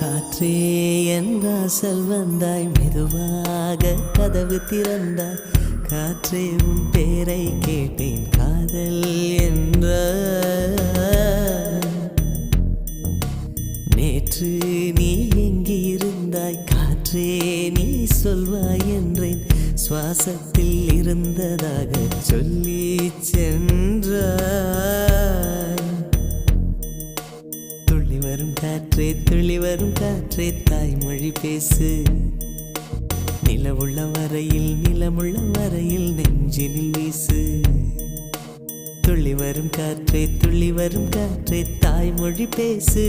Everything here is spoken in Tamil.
காற்றே என் வாசல் வந்தாய், மெதுவாக கதவு திறந்தாய். காற்றே உன் பேரை கேட்டேன், காதல் என்ற. நேற்று நீ எங்கிருந்தாய் காற்றே, நீ சொல்வாய் என்றேன். சுவாசத்தில் இருந்ததாக சொல்லி சென்றாய். துள்ளி வரும் காற்றே, துள்ளி வரும் காற்றே, தாய்மொழி பேசு. நிலவுள்ள வரையில், நிலமுள்ள வரையில் நெஞ்சினில் வீசு. துள்ளி வரும் காற்றே, துள்ளி வரும் காற்றே, தாய்மொழி பேசு.